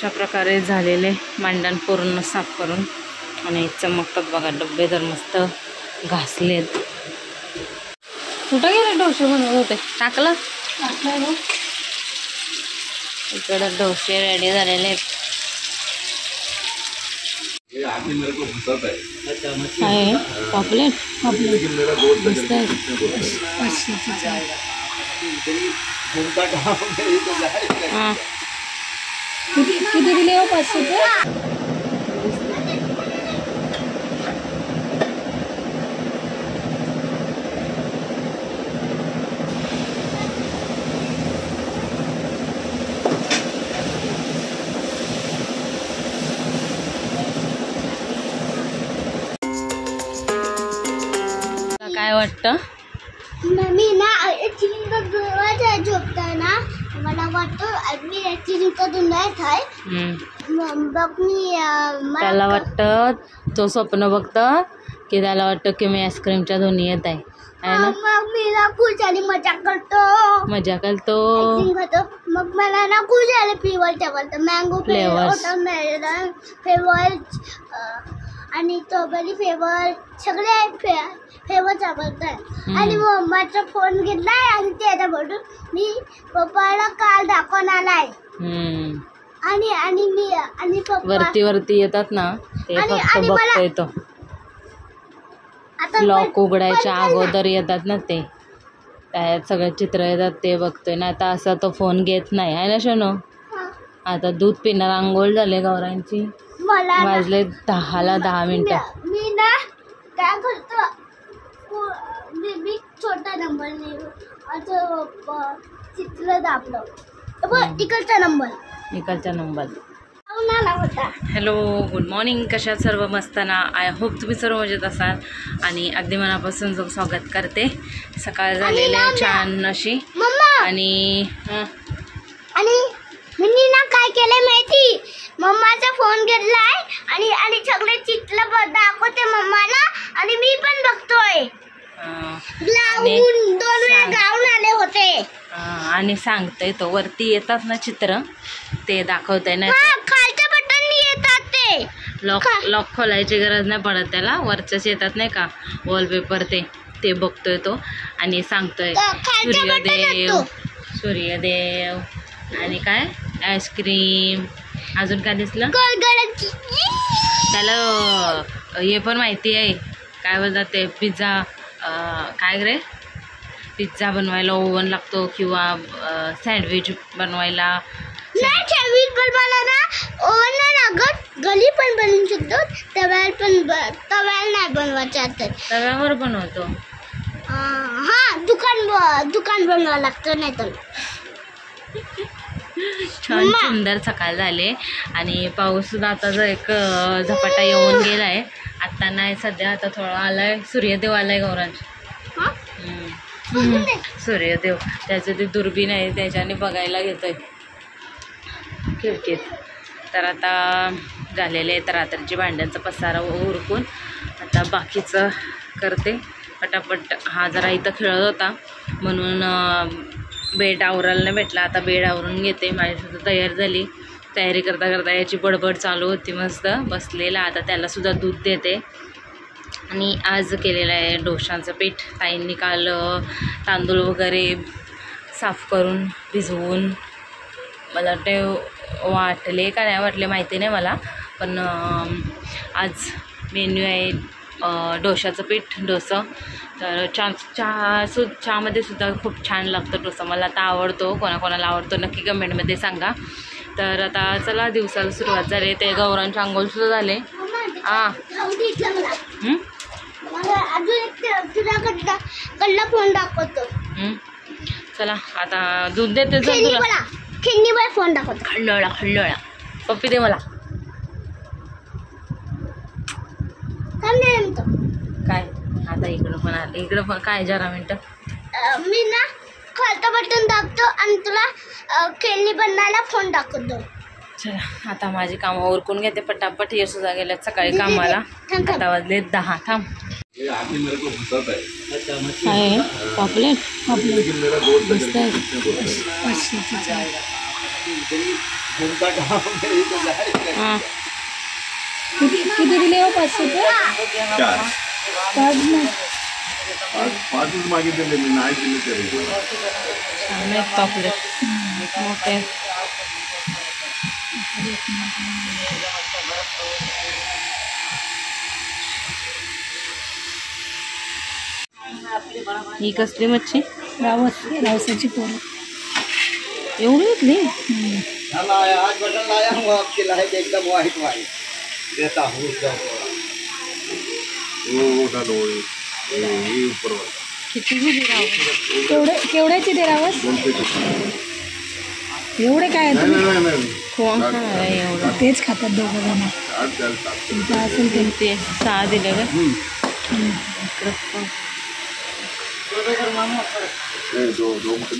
अशा प्रकारे झालेले मांडण पूर्ण साफ करून आणि चमकतात बघा. डब्बे तर मस्त घासलेत. कुठं गेले डोसे बनवत होते? टाकलं इकडे डोसे रेडी झालेले आहेत. पापलेट मस्त आहे. हां किती दिले हो? 500. काय वाटतं? मी ना झोपताना मला वाटतं मी दुनियात आहे. मग मी त्याला वाटतं, तो स्वप्न बघतं की त्याला वाटतं की मी आईस्क्रीमच्या दुनियेत आहे ना. मग मी ना खुश आणि मजा करतो. मग मला ना खुश आले फ्लेवर मँगो फ्लेवर आणि स्ट्रॉबेरी फ्लेवर सगळे फ्लेवर आवडतात. आणि मम्माचा फोन घेतलाय आणि त्याच्याकडून मी पप्पाला काल दाखवून आलाय. आणि वरती येतात ना ते फक्त बघतोय तो. लॉक उघडायच्या अगोदर येतात ना ते, त्यात सगळे चित्र येतात ते बघतोय ना. आता असा तो फोन घेत नाही आहे ना शोनो. आता दूध पिणार. आंघोळ झाले गौरांची. वाजले 10 मिनिटं. मी ना काय करतो, मी छोटा नंबर चित्र दाबलं. इकडचा नंबर हॅलो गुड मॉर्निंग. कशात सर्व मस्त ना? आय होप तुम्ही सर्व मजेत असाल आणि अगदी मनापासून जो स्वागत करते. सकाळ झालेली आहे छान अशी. आणि मी ना काय केलंय माहिती? मम्माचा फोन घेतलाय आणि सगळे चित्र दाखवते मम्माला आणि मी पण बघतोय. दोन वेळा गाऊन आले होते. आणि सांगतोय तो वरती येतात ना चित्र ते दाखवतंय ना. खालच्या बटन येतात ते. लॉक खोलायची गरज नाही पडत त्याला. वरचेच येतात नाही का वॉलपेपर ते बघतोय तो आणि सांगतोय सूर्यदेव आणि काय आईस्क्रीम. अजून काय दिसलं त्याला? हे पण माहिती आहे काय बोलतात ते पिझ्झा. काय रे, पिझ्झा बनवायला ओव्हन लागतो किंवा सँडविच बनवायला. सँडविच बनवायला ना ओव्हन नाही लागत. घरी पण बनवू शकतो. तव्याला नाही बनवायचं. तव्यावर बनवतो. दुकान बनवावं लागतं नाही तर. छान सुंदर सकाळ झाले आणि पाऊस सुद्धा आता जो एक झपाटा येऊन गेलाय. आता नाही सध्या, आता थोडा आलाय. सूर्यदेव आलाय गौरांश. सूर्यदेव त्याचं ते दुर्बीण आहे त्याच्याने बघायला घेतोय खिडकीत. तर आता झालेले आहेत रात्रीची भांड्यांचा पसारा उरकून. आता बाकीचं करते पटापट. हा जरा इथं खेळत होता म्हणून बेड आवरायला नाही भेटला. आता बेड आवरून घेते. माझ्यासुद्धा तयार झाली. तयारी करता करता याची बडबड चालू होती. मस्त बसलेला. आता त्यालासुद्धा दूध देते. आणि आज केलेलं आहे डोशांचं पीठ. ताईंनी काल तांदूळ वगैरे साफ करून भिजवून मला वाटते वाटले का नाही वाटले माहिती नाही मला. पण आज मेन्यू आहे डोशाचं पीठ, डोसं. तर चहामध्ये सुद्धा खूप छान लागतं डोसा. मला आता आवडतो. कोणाकोणाला आवडतो नक्की कमेंटमध्ये सांगा. तर आता चला दिवसाला सुरुवात झाली. ते गौरांचे आंघोळसुद्धा झाले. फोन दाखवतो. चला आता दूध देते तुला. फोन दाखवतो. खल्लोळा पप्पी दे मला. काय आता इकडं पण आलं. इकडं पण काय जरा मिनटं. मी ना खालचं बटन दाबतो आणि तुला खेळणी बनवायला फोन दाखवतो. चला आता माझी कामं उरकून घेते पटापट. हे सुद्धा गेल्यात सकाळी कामाला. आता वाजले 10. थांब. पापलेट मस्त आहे. किती दिले हो? 500 पाचच मागितले मी, नाही दिले तरी. पापलेट मोठे. ही कसली मच्छी? रावसाची पोरं. एवढी घेतली? आज बटन लाया हूँ आपके लायक, एकदम वाइट वाइट देता हूँ. वो डालो ये ऊपर वाला. किती दिली रावस? केवढ्याची ते रावस? एवढे काय कोण खाणार एवढं? तेच खातात दोघं जण. असेल ते 6 दिले का?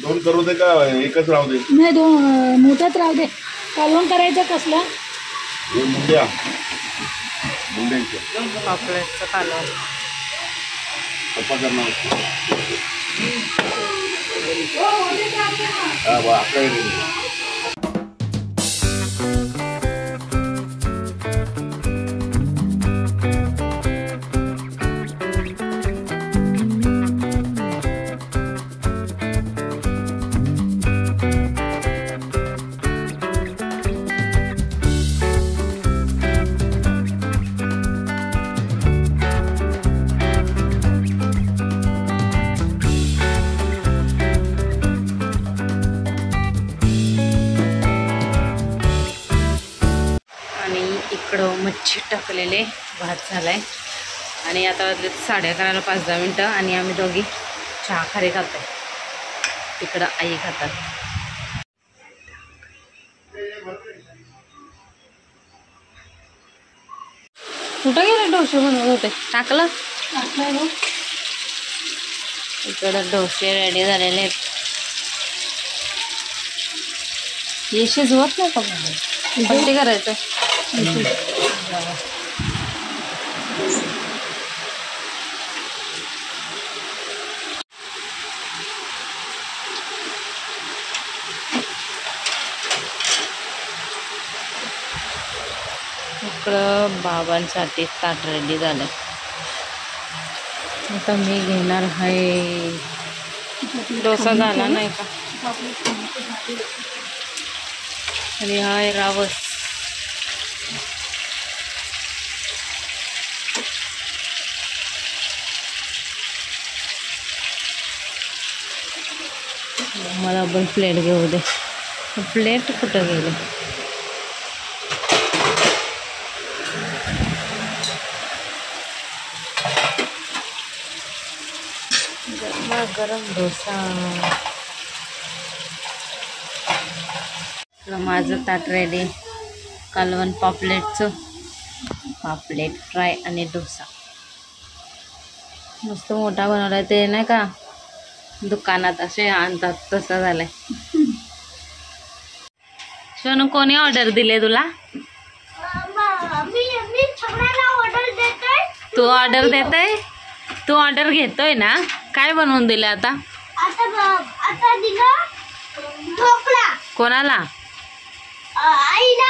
दोन करू दे का एकच राहू दे? नाही, दोन मोठाच राहू दे. कालवण करायचं कसलं? मुंड्या पापलेटचं कालवण. पप्पा करणार. इकडं मच्छी टाकलेले भात झालाय आणि आता वाजले 11:30 5-10 मिनटं आणि आम्ही दोघी चहा खारी खातोय. तिकडं आई खातात. कुठं गेले डोसे बनवत होते? टाकलं. इकडं डोसे रेडी झालेले आहेत. हे शिजवत नाही का? पट्टी करायचं. इकडं बाबांसाठी ताट रेडी झालं. आता मी घेणार आहे. डोसा झाला नाही का? आणि हाय रावस. मला पण प्लेट घेऊ दे. प्लेट कुठं गेले? गरम डोसा. माझं ताट रेडी. कालवण पापलेटचं. पापलेट फ्राय आणि डोसा मस्त मोठा बनवलाय. ते नाही का दुकानात असे आणतात तसं झालंय. सोनू कोणी ऑर्डर दिले तुला? तू ऑर्डर देतोय? तू ऑर्डर घेतोय ना? काय बनवून दिलं आता? आता दिलं ढोकळा. कोणाला? आईला.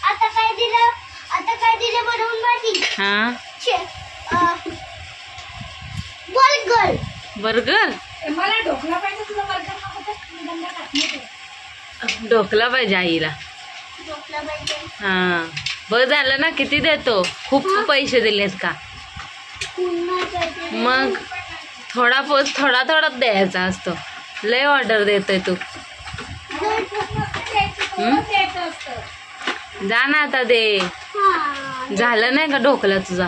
आता काय दिलं बनवून माहिती? हा, बर्गर. बर्गर. मला ढोकळा पाहिजे. तुला बर्गर नको? ढोकळा पाहिजे आईला. ढोकळा पाहिजे. हा, बरं झालं ना. किती देतो? खूप पैसे दिलेत का? मग थोडा द्यायचा असतो. लय ऑर्डर देतोय तू. जा ना आता दे. झालं नाही का ढोकळा तुझा?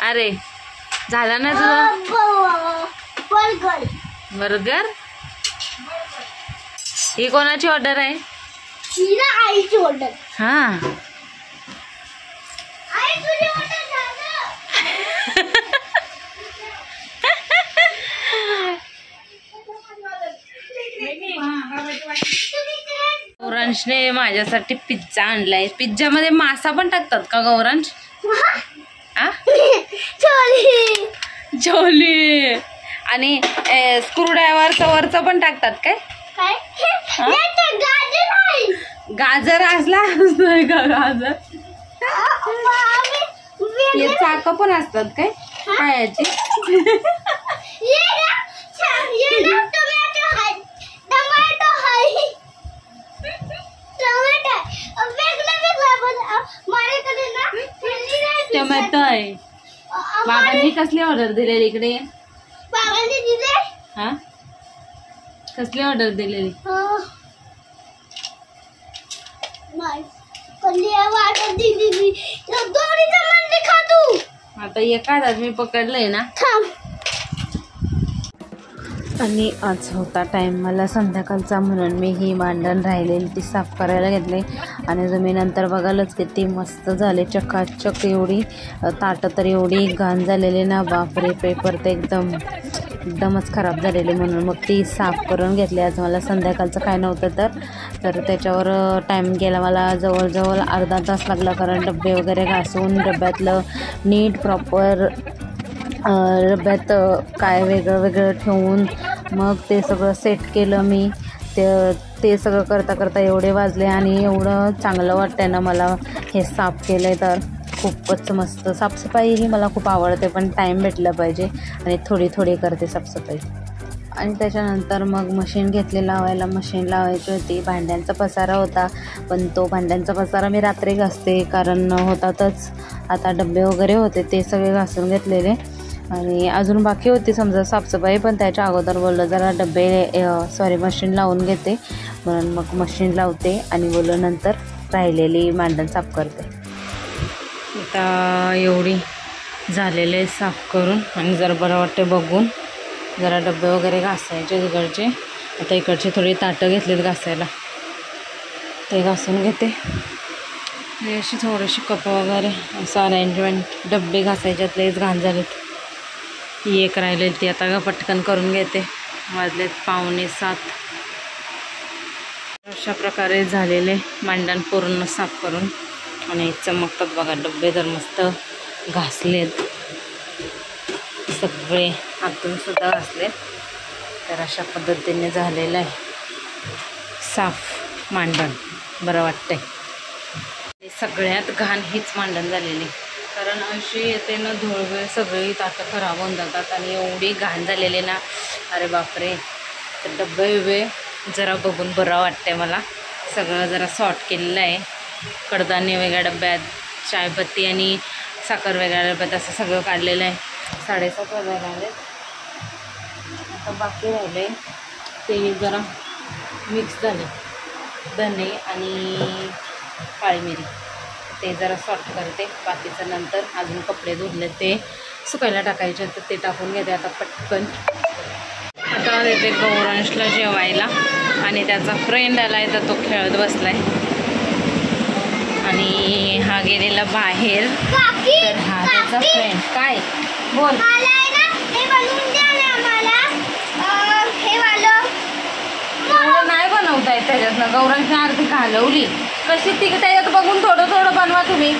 अरे झाला ना तुझा बर्गर. बर्गर. ही कोणाची ऑर्डर आहे? आईची ऑर्डर. हा, आई तुझी ऑर्डर झालं. गौरांशने माझ्यासाठी पिझ्झा आणलाय. पिझ्झा मध्ये मासा पण टाकतात का गौरांश? आ? छोली. आणि स्क्रूड्रायव्हरचं वरचं पण टाकतात काय? गाजर असला असतोय का गाजर? हे चाक पण असतात काय पायाची? टोमॅटो आहे. बाबांनी कसली ऑर्डर दिलेली इकडे? हा कसली ऑर्डर दिलेली? आता एखादाच मी पकडलंय ना. आणि आज होता टाईम मला संध्याकाळचा, म्हणून मी ही मांडण राहिलेली ती साफ करायला घेतले. आणि तुम्ही नंतर बघालच किती मस्त झाले, चकाचक. एवढी ताटं तर एवढी घाण झालेली ना, बापरे. पेपर ते एकदमच खराब झालेले, म्हणून मग ती साफ करून घेतली. आज मला संध्याकाळचं काय नव्हतं तर त्याच्यावर टाईम गेला मला जवळजवळ अर्धा तास लागला, कारण डबे वगैरे घासून डब्यातलं नीट प्रॉपर डब्यात काय वेगळं वेगळं ठेवून मग ते सगळं सेट केलं मी. ते सगळं करता करता एवढे वाजले. आणि एवढं चांगलं वाटतंय ना मला हे साफ केलं आहे, तर खूपच मस्त. साफसफाई ही मला खूप आवडते, पण टाईम भेटला पाहिजे आणि थोडी थोडी करते साफसफाई. आणि त्याच्यानंतर मग मशीन घेतली लावायला. मशीन लावायची होती. भांड्यांचा पसारा होता, पण तो भांड्यांचा पसारा मी रात्री घासते, कारण होतातच. आता डबे वगैरे होते ते सगळे घासून घेतलेले. आणि अजून बाकी होती समजा साफसफाई, पण त्याच्या अगोदर बोललं जरा डबे मशीन लावून घेते, म्हणून मग मशीन लावते आणि बोललं नंतर राहिलेली मांडण साफ करते. आता एवढी झालेले साफ करून, आणि जरा बरं वाटते बघून. जरा डबे वगैरे घासायचे तिकडचे. आता इकडचे थोडी ताटं घेतलीत घासायला, ते घासून घेते. अशी थोडीशी कपं वगैरे असं अरेंजमेंट. डबे घासायच्यात लईच घाण झालेत. ही एक राहिलेली ती आता पटकन करून घेते. वाजलेत 6:45. अशा प्रकारे झालेले मांडण पूर्ण साफ करून. आणि चमकतात बघा डबे, तर मस्त घासलेत सगळे, हातून सुद्धा घासलेत. तर अशा पद्धतीने झालेलं आहे साफ मांडण. बरं वाटतंय. सगळ्यात घाण हीच मांडण झालेली, कारण अशी येते ना धुळवेळ, सगळी ताटं खराब होऊन जातात. आणि एवढी घाण झालेली ना, अरे बापरे. तर डबे बिबे जरा बघून बरं वाटतंय मला. सगळं जरा सॉर्ट केलेलं आहे. कडधान्य वेगळ्या डब्यात, चायपत्ती आणि साखर वेगळ्या डब्यात, असं सगळं काढलेलं आहे. 7:30 वाजायला आले. आता बाकी राहिले ते जरा मिक्स झाले, धने आणि काळी मिरी, ते जरा सॉर्ट करते. बाकीचं नंतर अजून कपडे धुतले ते सुकायला टाकायचे, तर ते टाकून घेते आता पटकन. आता देते गौरांशला जेवायला. आणि त्याचा फ्रेंड आला आहे, तर तो खेळत बसला आहे. आणि हा गेलेला बाहेर. तर हा त्याचा फ्रेंड. काय बोल? नाही बनवता येत त्याच्यातनं. गौरांशने अर्धी घालवली. कशी ती त्याच्यात बघून थोडं थोडं बनवा तुम्ही.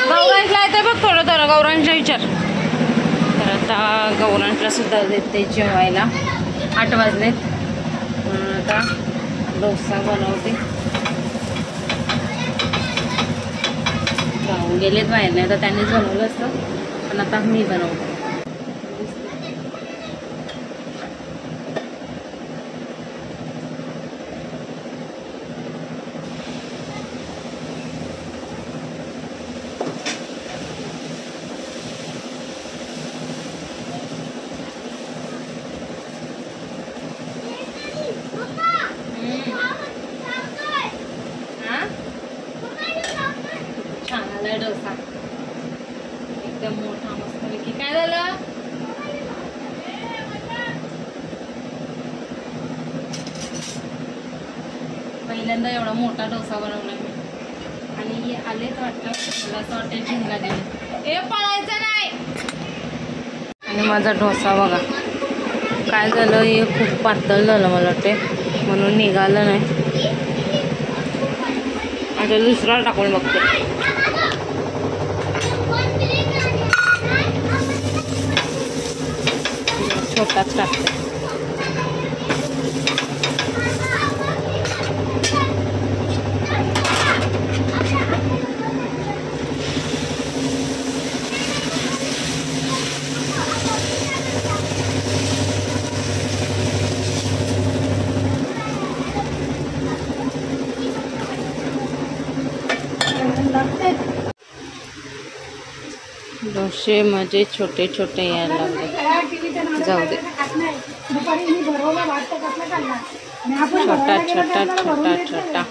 गौरांशला येते बघ थोडं थोडं. गौरांशला विचार. तर आता गौरांशला सुद्धा देते जेवायला. 8 वाजलेत, म्हणून आता डोसा बनवते. जाऊन गेलेत बाहेर, नाही तर त्यांनीच बनवलं असतं, पण आता मी बनवते. डोसा एकदम मोठा मस्तपैकी. काय झालं? पहिल्यांदा एवढा मोठा डोसा बनवला मी. आणि आलेच वाटतं, मला असं वाटतं झिंगा गेले. पळायचं नाही. आणि माझा डोसा बघा काय झालं, हे खूप पातळ झालं मला वाटते, म्हणून निघालं नाही. आता दुसरा टाकून बघते. छोटाच टाकते. डोसे म्हणजे छोटे छोटे यायला लागले. जाऊ दे. छोटा छोटा छोटा छोटा.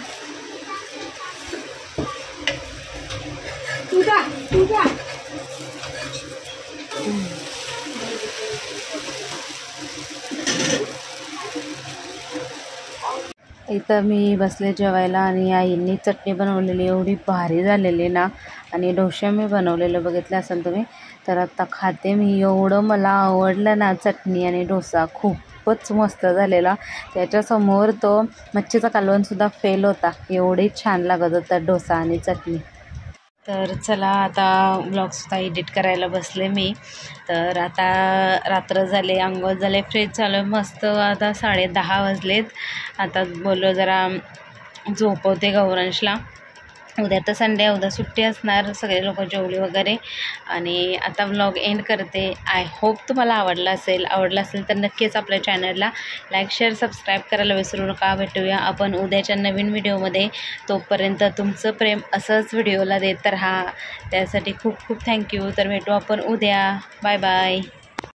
इथं मी बसले जेवायला आणि आईंनी चटणी बनवलेली एवढी भारी झालेली ना. आणि डोसे मी बनवलेलं बघितलं असेल तुम्ही. तर आता खाते मी. एवढं मला आवडलं ना चटणी आणि डोसा. खूपच मस्त झालेला. त्याच्यासमोर तो मच्छीचा कालवणसुद्धा फेल होता. एवढी छान लागत होता डोसा आणि चटणी. तर चला आता ब्लॉगसुद्धा एडिट करायला बसले मी. तर आता रात्र झाले, अंघोळ झाले, फ्रेश झालं मस्त. आता 10:30 वाजलेत. आता बोललो जरा झोपवते गौरांशला. उद्या तर संडे, उद्या सुट्टी असणार. सगळे लोक जेवले वगैरे. आणि आता व्लॉग एंड करते. आय होप तुम्हाला आवडला असेल तर नक्कीच आपल्या चॅनलला लाईक, शेअर, सबस्क्राईब करायला विसरू नका. भेटूया आपण उद्याच्या नवीन व्हिडिओमध्ये. तोपर्यंत तुमचं प्रेम असंच व्हिडिओला देत राहा. त्यासाठी खूप खूप थँक्यू. तर भेटू आपण उद्या. Bye bye.